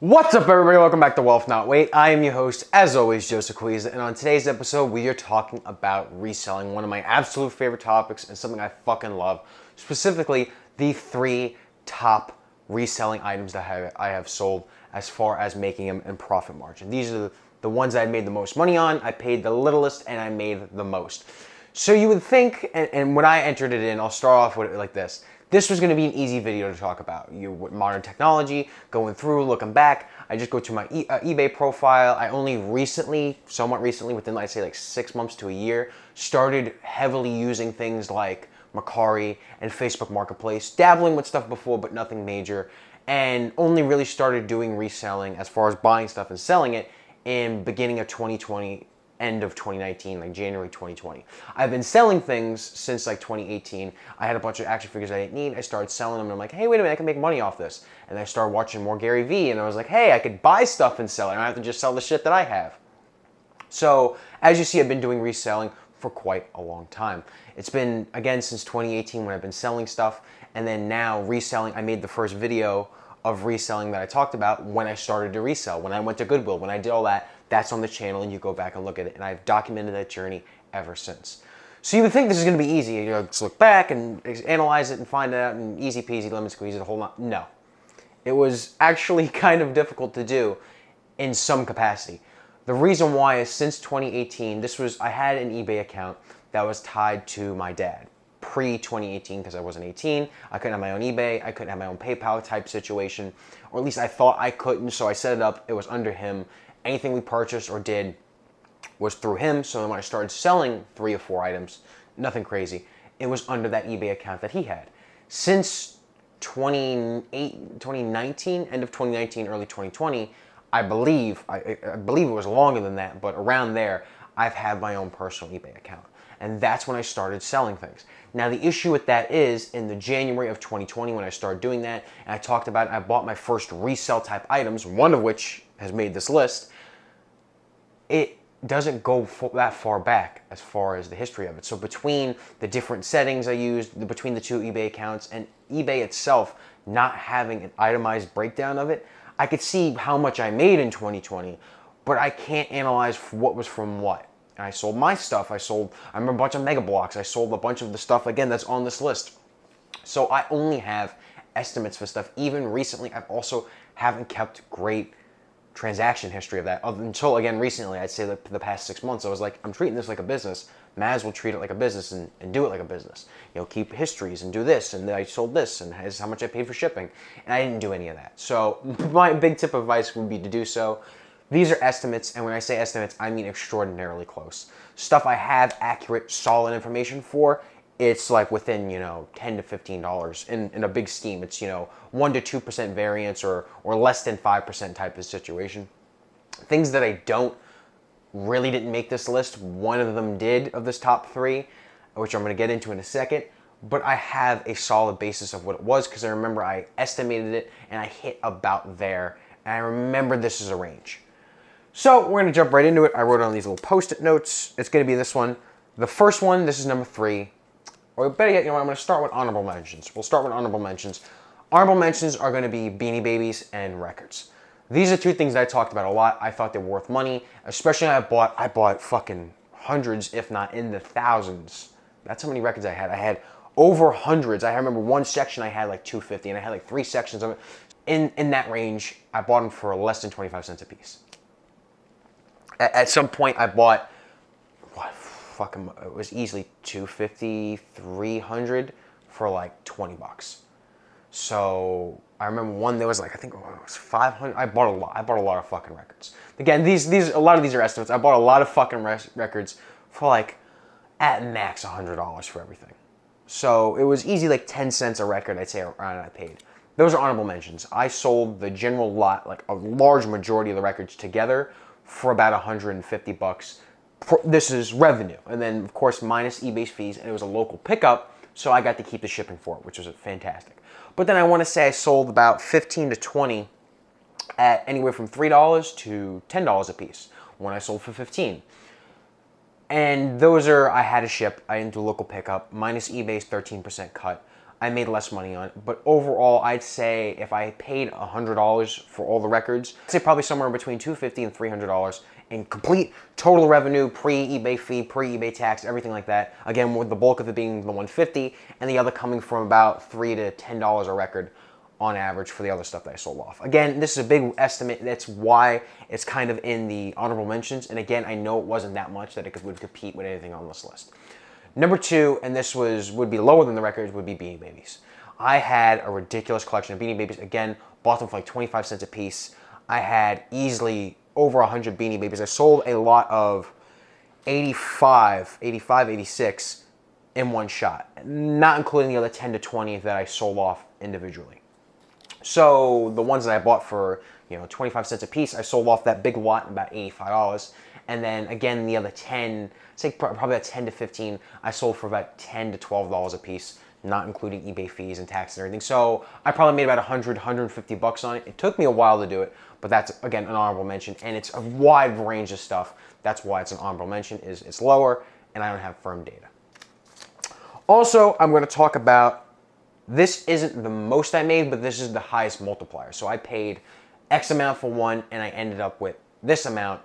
What's up, everybody? Welcome back to Wealth Not Wait. I am your host, as always, Joseph Quiz, and on today's episode, we are talking about reselling, one of my absolute favorite topics and something I fucking love. Specifically, the 3 top reselling items that I have sold as far as making them in profit margin. These are the ones I made the most money on, I paid the littlest, and I made the most. So you would think, and when I entered it in, I'll start off with it like this. This was going to be an easy video to talk about. Modern technology, going through, looking back. I just go to my eBay profile. I only recently, somewhat recently, within I'd say like 6 months to a year, started heavily using things like Mercari and Facebook Marketplace, dabbling with stuff before, but nothing major, and only really started doing reselling as far as buying stuff and selling it in beginning of 2020, end of 2019, like January 2020. I've been selling things since like 2018. I had a bunch of action figures I didn't need. I started selling them and I'm like, hey, wait a minute, I can make money off this. And I started watching more Gary Vee and I was like, hey, I could buy stuff and sell it. I don't have to just sell the shit that I have. So as you see, I've been doing reselling for quite a long time. It's been, again, since 2018 when I've been selling stuff, and then now reselling. I made the first video of reselling that I talked about when I started to resell, when I went to Goodwill, when I did all that. That's on the channel and you go back and look at it, and I've documented that journey ever since. So you would think this is going to be easy. You know, just look back and analyze it and find out, and easy peasy, lemon squeeze it, a whole lot. No. It was actually kind of difficult to do in some capacity. The reason why is since 2018, I had an eBay account that was tied to my dad. Pre-2018, because I wasn't 18, I couldn't have my own eBay, I couldn't have my own PayPal type situation, or at least I thought I couldn't, so I set it up, it was under him. Anything we purchased or did was through him, so when I started selling 3 or 4 items, nothing crazy, it was under that eBay account that he had. Since 2019, end of 2019, early 2020, I believe it was longer than that, but around there, I've had my own personal eBay account. And that's when I started selling things. Now the issue with that is, in the January of 2020 when I started doing that, and I talked about it, I bought my first resell type items, one of which has made this list. It doesn't go that far back as far as the history of it. So between the different settings I used, between the 2 eBay accounts, and eBay itself not having an itemized breakdown of it, I could see how much I made in 2020, but I can't analyze what was from what. And I sold my stuff. I remember a bunch of Mega Blocks. I sold a bunch of the stuff, again, that's on this list. So I only have estimates for stuff. Even recently, I've also haven't kept great transaction history of that until, again, recently. I'd say the past 6 months, I was like, I'm treating this like a business. Might as well treat it like a business and do it like a business. You know, keep histories and do this, and I sold this, and this is how much I paid for shipping. And I didn't do any of that. So my big tip of advice would be to do so. These are estimates, and when I say estimates, I mean extraordinarily close. Stuff I have accurate, solid information for, it's like within, $10 to $15 in a big scheme. It's, 1 to 2% variance or less than 5% type of situation. Things that I really didn't make this list. One of them did, of this top 3, which I'm going to get into in a second. But I have a solid basis of what it was, because I remember I estimated it and I hit about there. And I remember this is a range. So we're going to jump right into it. I wrote on these little post-it notes. It's going to be this one. The first one, this is number 3. Or better yet, I'm going to start with honorable mentions. We'll start with honorable mentions. Honorable mentions are going to be Beanie Babies and records. These are 2 things that I talked about a lot. I thought they were worth money. Especially I bought fucking hundreds, if not in the thousands. That's how many records I had. I had over hundreds. I remember one section I had like 250, and I had like 3 sections of it. In that range, I bought them for less than 25 cents a piece. At some point, I bought, it was easily $250, $300 for like $20. So I remember one that was like, I think it was $500. I bought a lot. I bought a lot of fucking records. Again, a lot of these are estimates. I bought a lot of fucking records for like, at max, $100 for everything. So it was easy, like 10 cents a record, I'd say, around I paid. Those are honorable mentions. I sold the general lot, like a large majority of the records together, for about $150. This is revenue. And then, of course, minus eBay fees, and it was a local pickup, so I got to keep the shipping for it, which was fantastic. But then I want to say I sold about 15 to 20 at anywhere from $3 to $10 a piece when I sold for 15. And those I had to ship. I didn't do local pickup, minus eBay's 13% cut. I made less money on it. But overall, I'd say if I paid $100 for all the records, I'd say probably somewhere between $250 and $300 in complete total revenue, pre-eBay fee, pre-eBay tax, everything like that. Again, with the bulk of it being the $150 and the other coming from about $3 to $10 a record on average for the other stuff that I sold off. Again, this is a big estimate. That's why it's kind of in the honorable mentions. And again, I know it wasn't that much that it would compete with anything on this list. Number 2, and this would be lower than the records, would be Beanie Babies. I had a ridiculous collection of Beanie Babies. Again, bought them for like 25 cents a piece. I had easily over 100 Beanie Babies. I sold a lot of 85, 86 in one shot, not including the other 10 to 20 that I sold off individually. So the ones that I bought for 25 cents a piece, I sold off that big lot in about $85. And then again, the other 10, say probably about 10 to 15, I sold for about $10 to $12 a piece, not including eBay fees and tax and everything. So I probably made about 100, 150 bucks on it. It took me a while to do it, but that's again an honorable mention, and it's a wide range of stuff. That's why it's an honorable mention. Is it's lower, and I don't have firm data. Also, I'm going to talk about, this isn't the most I made, but this is the highest multiplier. So I paid X amount for one, and I ended up with this amount,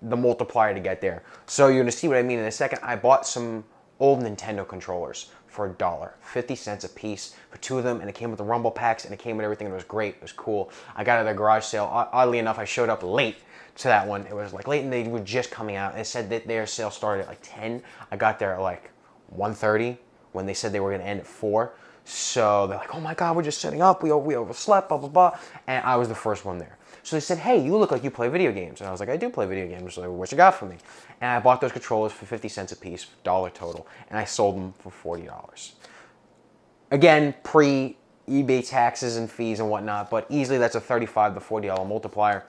the multiplier to get there. So you're going to see what I mean in a second. I bought some old Nintendo controllers for $1, 50 cents a piece for 2 of them, and it came with the Rumble packs, and it came with everything, and it was great. It was cool. I got it at a garage sale. Oddly enough, I showed up late to that one. It was like late, and they were just coming out. It said that their sale started at like 10. I got there at like 1:30 when they said they were going to end at 4. So they're like, oh my God, we're just setting up. We overslept, blah, blah, blah. And I was the first one there. So they said, hey, you look like you play video games. And I was like, I do play video games. So what you got for me? And I bought those controllers for 50 cents a piece, $1 total. And I sold them for $40. Again, pre-eBay taxes and fees and whatnot, but easily that's a $35 to $40 multiplier.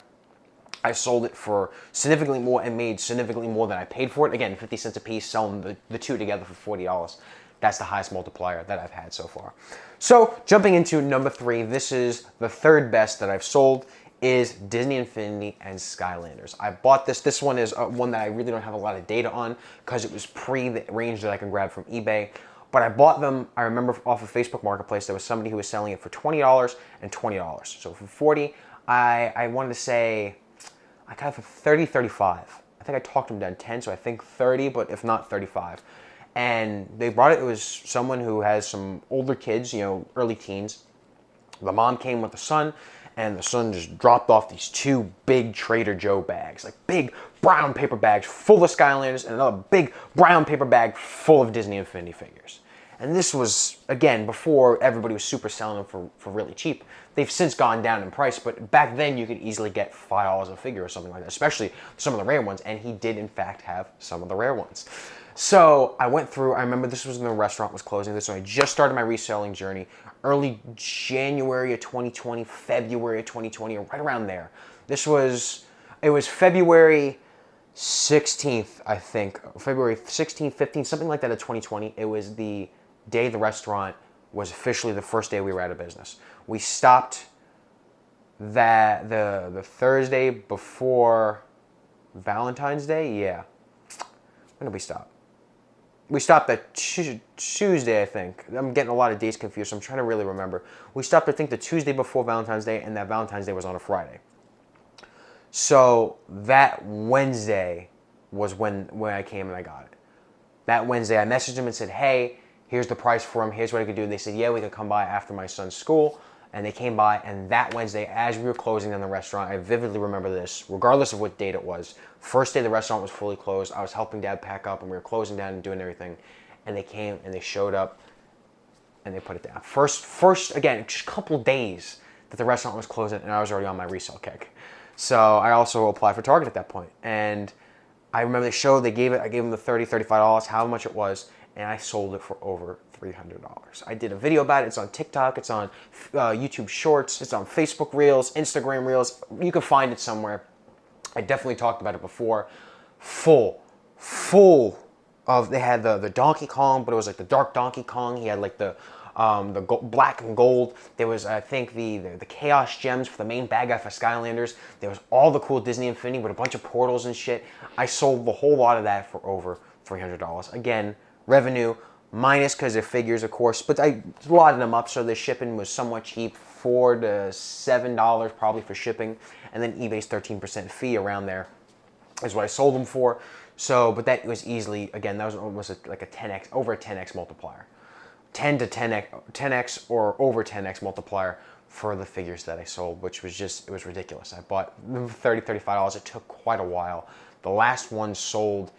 I sold it for significantly more and made significantly more than I paid for it. Again, 50 cents a piece, selling the two together for $40. That's the highest multiplier that I've had so far. So jumping into number 3, this is the third best that I've sold, is Disney Infinity and Skylanders. I bought this. This one is one that I really don't have a lot of data on because it was pre the range that I can grab from eBay. But I bought them, I remember off of Facebook Marketplace, there was somebody who was selling it for $20 and $20. So for $40, I wanted to say, I got it for 30, 35. I think I talked them down 10, so I think 30, but if not 35. And they brought it. It was someone who has some older kids, early teens. The mom came with the son, and the son just dropped off these 2 big Trader Joe bags, like big brown paper bags full of Skylanders, and another big brown paper bag full of Disney Infinity figures. And this was, again, before everybody was super selling them for really cheap. They've since gone down in price, but back then you could easily get $5 a figure or something like that, especially some of the rare ones, and he did, in fact, have some of the rare ones. So I went through, I remember this was when the restaurant was closing. This when I just started my reselling journey, early January of 2020, February of 2020, or right around there. It was February 16th, I think, February 16th, 15th, something like that of 2020. It was the day the restaurant was officially the first day we were out of business. We stopped the Thursday before Valentine's Day, yeah. When did we stop? We stopped that Tuesday, I think. I'm getting a lot of dates confused, so I'm trying to really remember. We stopped, I think, the Tuesday before Valentine's Day, and that Valentine's Day was on a Friday. So that Wednesday was when I came and I got it. That Wednesday, I messaged them and said, hey, here's the price for them. Here's what I could do. And they said, yeah, we could come by after my son's school. And they came by, and that Wednesday, as we were closing down the restaurant, I vividly remember this, regardless of what date it was. First day the restaurant was fully closed. I was helping Dad pack up, and we were closing down and doing everything. And they came, and they showed up, and they put it down. First again, just a couple days that the restaurant was closing, and I was already on my resale kick. So I also applied for Target at that point. And I remember I gave them the $30, $35, how much it was, and I sold it for over $300. I did a video about it. It's on TikTok. It's on YouTube Shorts. It's on Facebook Reels, Instagram Reels. You can find it somewhere. I definitely talked about it before. Full of, they had the Donkey Kong, but it was like the dark Donkey Kong. He had like the black and gold. There was, I think, the Chaos Gems for the main bad guy for Skylanders. There was all the cool Disney Infinity with a bunch of portals and shit. I sold the whole lot of that for over $300. Again, revenue minus because they're figures, of course, but I lotted them up so the shipping was somewhat cheap, $4 to $7 probably for shipping, and then eBay's 13% fee around there is what I sold them for. So, but that was easily, again, that was almost like a 10x, over a 10x multiplier. 10 to 10x or over 10x multiplier for the figures that I sold, which was just, it was ridiculous. I bought $30, $35. It took quite a while. The last one sold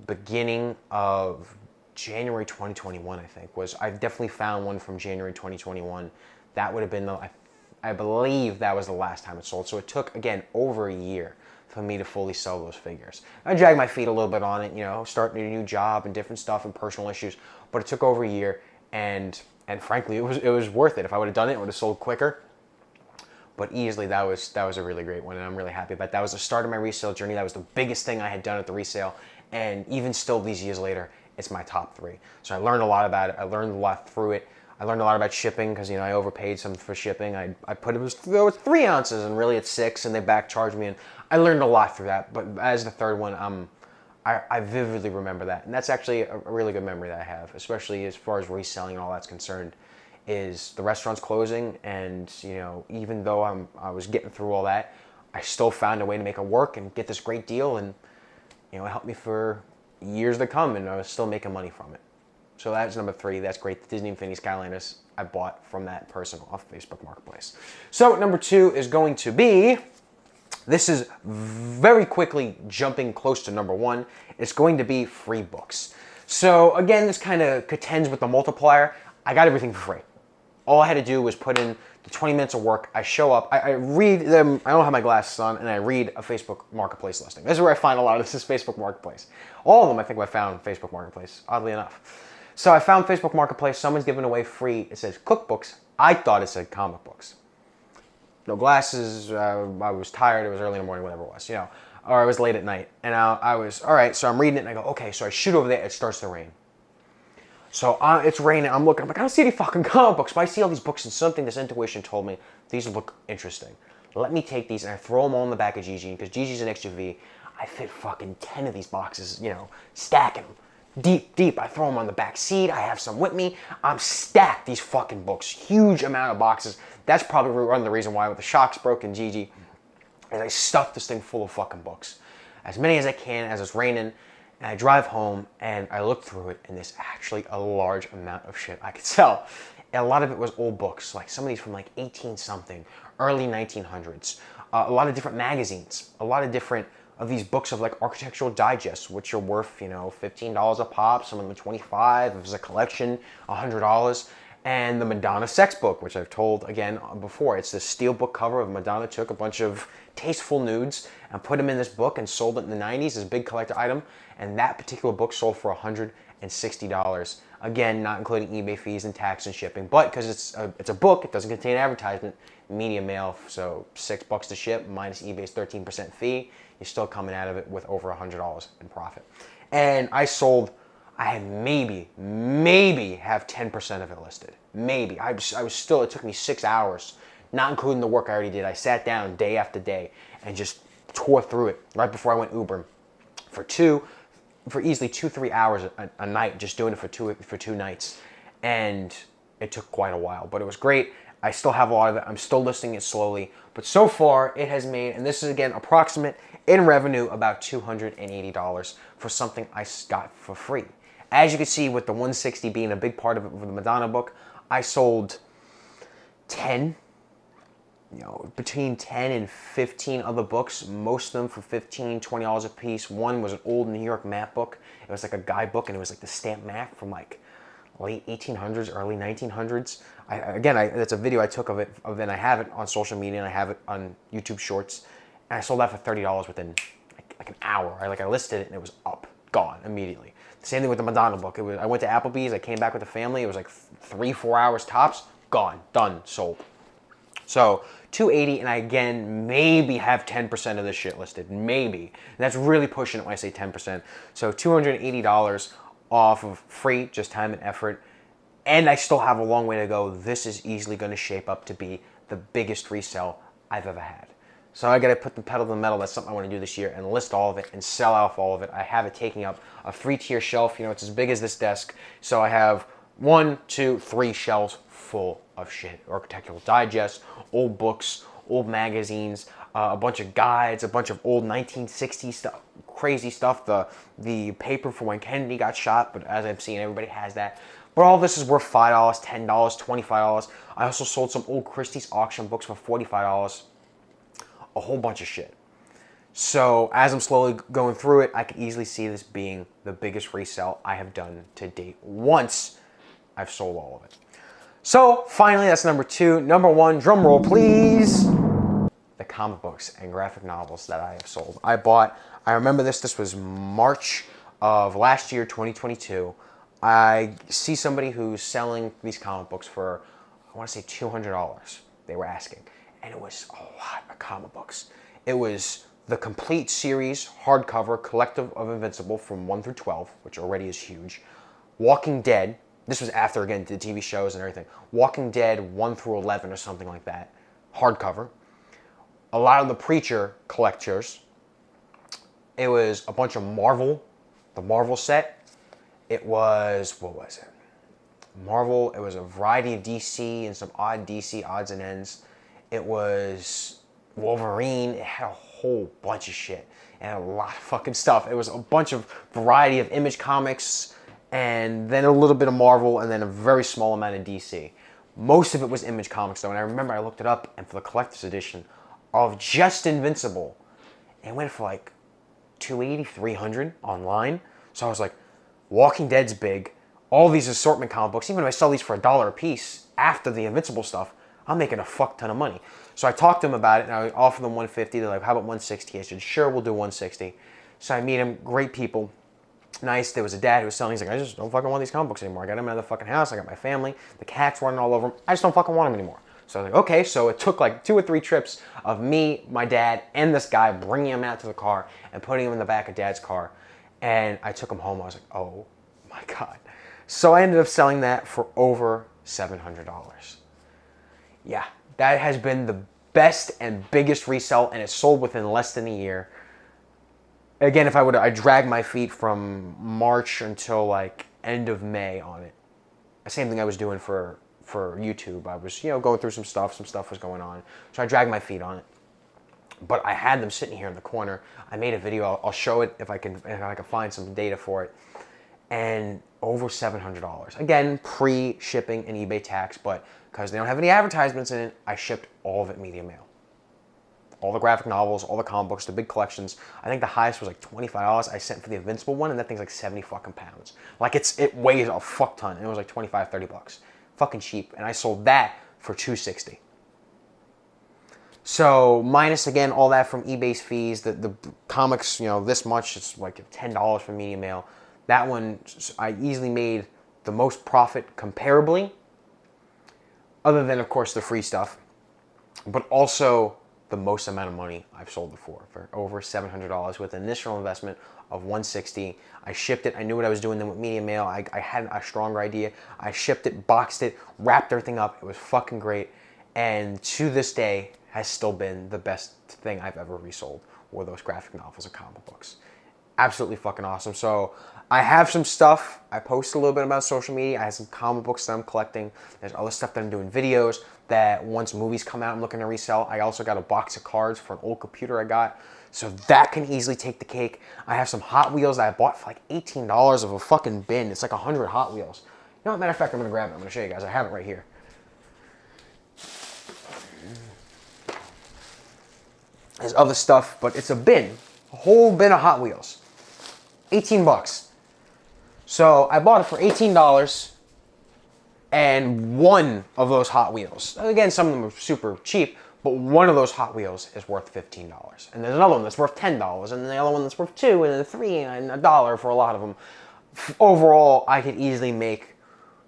beginning of January 2021, I think. I definitely found one from January 2021. That would have been I believe that was the last time it sold. So it took, again, over a year for me to fully sell those figures. I dragged my feet a little bit on it, you know, starting a new job and different stuff and personal issues, but it took over a year, and frankly, it was worth it. If I would have done it, it would have sold quicker. But easily, that was a really great one, and I'm really happy about that. That was the start of my resale journey. That was the biggest thing I had done at the resale, and even still these years later, it's my top 3. So I learned a lot about it. I learned a lot through it. I learned a lot about shipping because, you know, I overpaid some for shipping. I put it was 3 ounces, and really it's 6, and they back charged me, and I learned a lot through that. But as the third one, I vividly remember that, and that's actually a really good memory that I have, especially as far as reselling and all that's concerned. Is the restaurant's closing, and you know, even though I was getting through all that, I still found a way to make it work and get this great deal, and you know, it helped me for years to come, and I was still making money from it. So that's number 3. That's great. The Disney Infinity Skyliners I bought from that person off Facebook Marketplace. So number 2 is going to be, this is very quickly jumping close to number 1. It's going to be free books. So again, this kind of contends with the multiplier. I got everything for free. All I had to do was put in the 20 minutes of work. I show up, I read them, I don't have my glasses on, and I read a Facebook Marketplace listing. This is where I find a lot of this is Facebook Marketplace. All of them I think I found Facebook Marketplace, oddly enough. So I found Facebook Marketplace, someone's giving away free, it says cookbooks. I thought it said comic books. No glasses, I was tired, it was early in the morning, whatever it was, you know, or it was late at night. And I was, all right, so I'm reading it, and I go, okay, so I shoot over there, it starts to rain. So it's raining, I'm looking, I'm like, I don't see any fucking comic books, but I see all these books, and something, this intuition told me, these look interesting. Let me take these, and I throw them all in the back of Gigi, because Gigi's an XUV. I fit fucking 10 of these boxes, you know, stacking them. Deep. I throw them on the back seat. I have some with me. I'm stacked these fucking books. Huge amount of boxes. That's probably one of the reasons why with the shocks broke in Gigi, is I stuffed this thing full of fucking books. As many as I can as it's raining. And I drive home, and I look through it, and there's actually a large amount of shit I could sell. And a lot of it was old books, like some of these from like 18-something, early 1900s. A lot of different magazines, a lot of different of these books of like architectural digests, which are worth, you know, $15 a pop, some of them $25. If it was a collection, $100. And the Madonna sex book, which I've told again before. It's this steel book cover of Madonna took a bunch of tasteful nudes and put them in this book and sold it in the 90s as a big collector item. And that particular book sold for $160. Again, not including eBay fees and tax and shipping, but because it's a book, it doesn't contain advertisement, media mail, so $6 to ship minus eBay's 13% fee, you're still coming out of it with over $100 in profit. And I had maybe have 10% of it listed. Maybe. I was still, it took me 6 hours, not including the work I already did. I sat down day after day and just tore through it right before I went Uber for easily 2-3 hours a night, just doing it for two nights. And it took quite a while, but it was great. I still have a lot of it. I'm still listing it slowly, but so far it has made, and this is again approximate in revenue, about $280 for something I got for free. As you can see, with the 160 being a big part of it with the Madonna book, I sold 10, between 10 and 15 other books, most of them for $15, $20 a piece. One was an old New York map book. It was like a guidebook, and it was like the stamp map from like late 1800s, early 1900s. That's a video I took of it, and I have it on social media, and I have it on YouTube Shorts. And I sold that for $30 within like an hour. I listed it, and it was up, gone immediately. Same thing with the Madonna book. I went to Applebee's. I came back with the family. It was like 3-4 hours tops. Gone, done, sold. So $280, and I again maybe have 10% of this shit listed. Maybe. And that's really pushing it when I say 10%. So $280 off of free, just time and effort. And I still have a long way to go. This is easily going to shape up to be the biggest resell I've ever had. So I got to put the pedal to the metal. That's something I want to do this year and list all of it and sell off all of it. I have it taking up a 3-tier shelf. It's as big as this desk. So I have 1, 2, 3 shelves full of shit. Architectural Digest, old books, old magazines, a bunch of guides, a bunch of old 1960s stuff, crazy stuff. The paper for when Kennedy got shot, but as I've seen, everybody has that. But all this is worth $5, $10, $25. I also sold some old Christie's auction books for $45. A whole bunch of shit. So as I'm slowly going through it, I can easily see this being the biggest resell I have done to date once I've sold all of it. So finally, that's number 2. Number 1, drum roll please. The comic books and graphic novels that I have sold. I remember this was March of last year, 2022. I see somebody who's selling these comic books for, I want to say $200. They were asking. And it was a lot of comic books. It was the complete series, hardcover, collective of Invincible from 1 through 12, which already is huge. Walking Dead. This was after, again, the TV shows and everything. Walking Dead 1 through 11 or something like that. Hardcover. A lot of the Preacher collectors. It was a bunch of Marvel. The Marvel set. It was, what was it? Marvel. It was a variety of DC and some odd DC odds and ends. It was Wolverine. It had a whole bunch of shit and a lot of fucking stuff. It was a bunch of variety of Image Comics and then a little bit of Marvel and then a very small amount of DC. Most of it was Image Comics though, and I remember I looked it up, and for the collector's edition of just Invincible, it went for like $280, $300 online. So I was like, Walking Dead's big. All these assortment comic books, even if I sell these for $1 a piece after the Invincible stuff, I'm making a fuck ton of money. So I talked to them about it, and I offered them $150. They're like, how about $160? I said, sure, we'll do $160. So I meet them, great people, nice. There was a dad who was selling. He's like, I just don't fucking want these comic books anymore. I got them out of the fucking house. I got my family. The cat's running all over them. I just don't fucking want them anymore. So I was like, okay. So it took like 2 or 3 trips of me, my dad, and this guy bringing him out to the car and putting him in the back of Dad's car. And I took him home. I was like, oh my God. So I ended up selling that for over $700. Yeah, that has been the best and biggest resell, and it sold within less than a year. Again, if I dragged my feet from March until like end of May on it. The same thing I was doing for YouTube. I was, going through some stuff was going on. So I dragged my feet on it. But I had them sitting here in the corner. I made a video. I'll show it if I can find some data for it. And over $700. Again, pre-shipping and eBay tax, but because they don't have any advertisements in it, I shipped all of it media mail. All the graphic novels, all the comic books, the big collections. I think the highest was like $25 I sent for the Invincible one, and that thing's like 70 fucking pounds. Like it weighs a fuck ton, and it was like 25, 30 bucks. Fucking cheap. And I sold that for $260. So minus again all that from eBay's fees, the comics, this much, it's like $10 for media mail. That one, I easily made the most profit comparably, other than, of course, the free stuff, but also the most amount of money I've sold it for over $700 with an initial investment of $160. I shipped it. I knew what I was doing then with media mail. I had a stronger idea. I shipped it, boxed it, wrapped everything up. It was fucking great. And to this day, has still been the best thing I've ever resold were those graphic novels and comic books. Absolutely fucking awesome. So I have some stuff. I post a little bit about social media. I have some comic books that I'm collecting. There's other stuff that I'm doing videos that once movies come out I'm looking to resell. I also got a box of cards for an old computer I got. So that can easily take the cake. I have some Hot Wheels that I bought for like $18 of a fucking bin. It's like 100 Hot Wheels. Matter of fact, I'm going to grab it. I'm going to show you guys. I have it right here. There's other stuff, but it's a bin. A whole bin of Hot Wheels. 18 bucks. So I bought it for $18, and one of those Hot Wheels, again, some of them are super cheap, but one of those Hot Wheels is worth $15. And there's another one that's worth $10, and the other one that's worth $2, and then $3, and $1 for a lot of them. Overall, I could easily make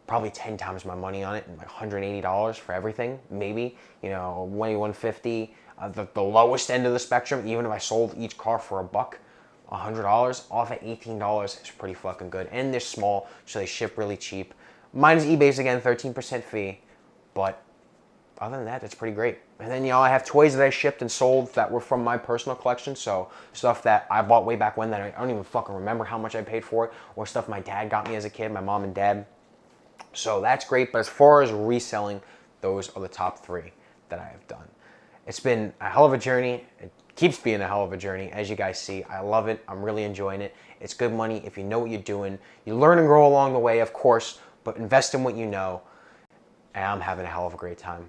probably 10 times my money on it, and like $180 for everything, maybe. $150. The lowest end of the spectrum, even if I sold each car for $100, off at $18 is pretty fucking good. And they're small, so they ship really cheap. Minus eBay's, again, 13% fee, but other than that, that's pretty great. And then, I have toys that I shipped and sold that were from my personal collection. So stuff that I bought way back when that I don't even fucking remember how much I paid for it, or stuff my dad got me as a kid, my mom and dad. So that's great. But as far as reselling, those are the top 3 that I have done. It's been a hell of a journey. It keeps being a hell of a journey. As you guys see, I love it. I'm really enjoying it. It's good money if you know what you're doing. You learn and grow along the way, of course, but invest in what you know. And I'm having a hell of a great time.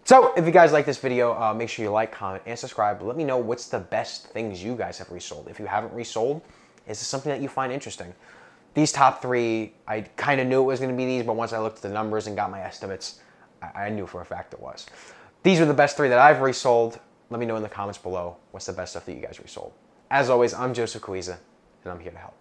So if you guys like this video, make sure you like, comment, and subscribe. Let me know what's the best things you guys have resold. If you haven't resold, is this something that you find interesting? These top 3, I kind of knew it was going to be these, but once I looked at the numbers and got my estimates, I knew for a fact it was. These are the best 3 that I've resold. Let me know in the comments below what's the best stuff that you guys resold. As always, I'm Joseph Cuiza, and I'm here to help.